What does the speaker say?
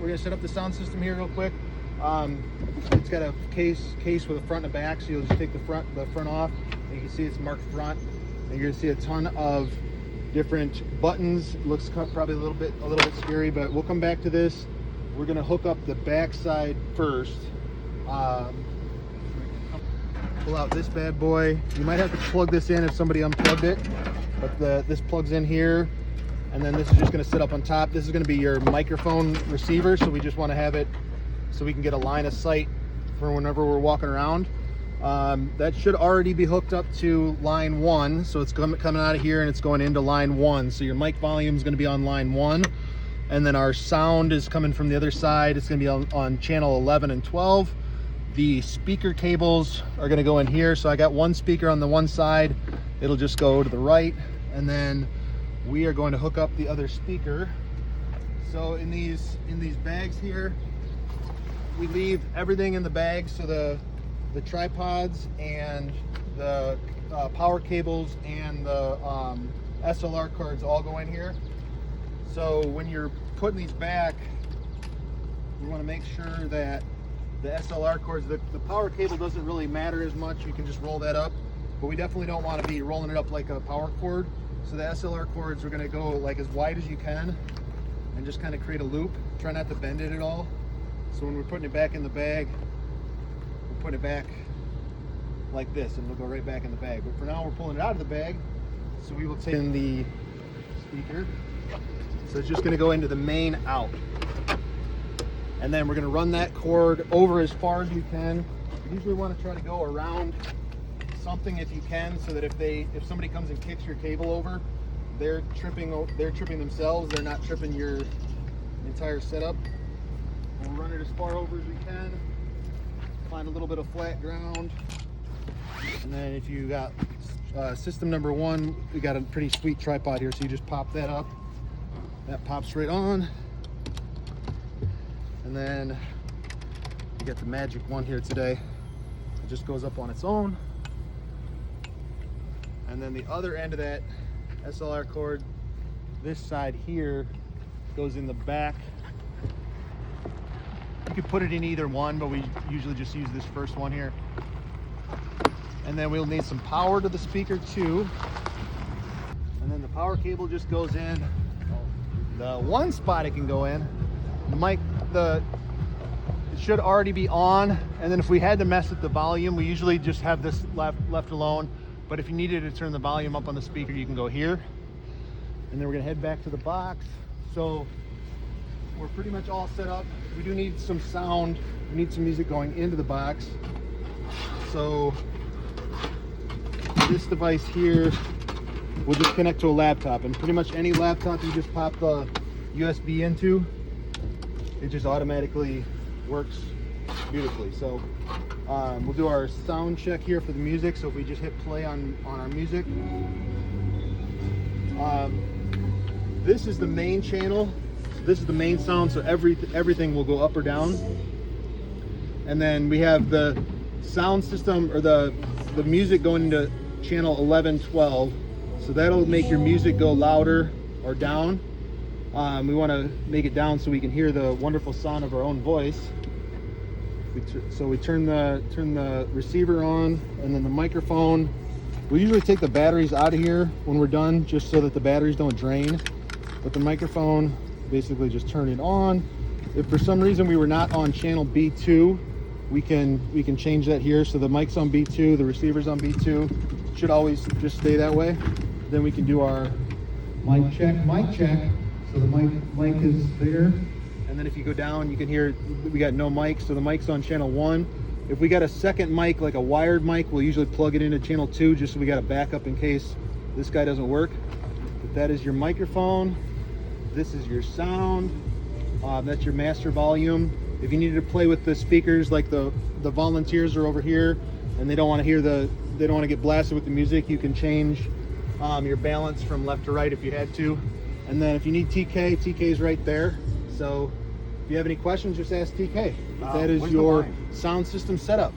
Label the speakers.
Speaker 1: we're gonna set up the sound system here real quick. It's got a case with a front and a back, so you'll just take the front off, and you can see it's marked front, and you're gonna see a ton of different buttons. It looks probably a little bit scary, but we'll come back to this. We're gonna hook up the back side first. Pull out this bad boy. You might have to plug this in if somebody unplugged it, but this plugs in here, and then this is just going to sit up on top. This is going to be your microphone receiver, so we just want to have it so we can get a line of sight for whenever we're walking around. That should already be hooked up to line 1, so it's coming out of here and it's going into line 1. So your mic volume is going to be on line 1, and then our sound is coming from the other side. It's going to be on channel 11 and 12. The speaker cables are going to go in here, so I got one speaker on the one side. It'll just go to the right, and then we are going to hook up the other speaker. So in these bags here, we leave everything in the bag, so the tripods and the power cables and the SLR cords all go in here. So when you're putting these back, you want to make sure that the SLR cords, the power cable doesn't really matter as much. You can just roll that up, but we definitely don't want to be rolling it up like a power cord. So the SLR cords are going to go like as wide as you can and just kind of create a loop. Try not to bend it at all. So when we're putting it back in the bag, we'll put it back like this and it'll go right back in the bag. But for now, we're pulling it out of the bag. So we will take in the speaker. So it's just going to go into the main out. And then we're going to run that cord over as far as we can. You usually want to try to go around something if you can, so that if somebody comes and kicks your cable over, they're tripping themselves. They're not tripping your entire setup. We'll run it as far over as we can. Find a little bit of flat ground. And then if you got system number 1, we got a pretty sweet tripod here, so you just pop that up. That pops right on. And then you get the magic one here today. It just goes up on its own. And then the other end of that SLR cord, this side here, goes in the back. You could put it in either one, but we usually just use this first one here. And then we'll need some power to the speaker too. And then the power cable just goes in the one spot it can go in. The mic, it should already be on, and then if we had to mess with the volume, we usually just have this left alone. But if you needed to turn the volume up on the speaker, you can go here. And then we're gonna head back to the box. So we're pretty much all set up. We do need some sound. We need some music going into the box. So this device here will just connect to a laptop, and pretty much any laptop you just pop the USB into, it just automatically works beautifully. So we'll do our sound check here for the music. So if we just hit play on our music, this is the main channel. So this is the main sound, so everything will go up or down. And then we have the sound system, or the music going into channel 11, 12. So that'll make your music go louder or down. We want to make it down so we can hear the wonderful sound of our own voice. So we turn the receiver on, and then the microphone. We usually take the batteries out of here when we're done, just so that the batteries don't drain. But the microphone, basically just turn it on. If for some reason we were not on channel B2, we can change that here. So the mic's on B2, the receiver's on B2. Should always just stay that way. Then we can do our mic check. So the mic is there. And then if you go down, you can hear we got no mic, so the mic's on channel 1. If we got a second mic, like a wired mic, we'll usually plug it into channel 2, just so we got a backup in case this guy doesn't work. But that is your microphone. This is your sound. That's your master volume. If you needed to play with the speakers, like the volunteers are over here, and they don't want to get blasted with the music, you can change your balance from left to right if you had to. And then if you need TK is right there. So if you have any questions, just ask TK. That is your sound system setup.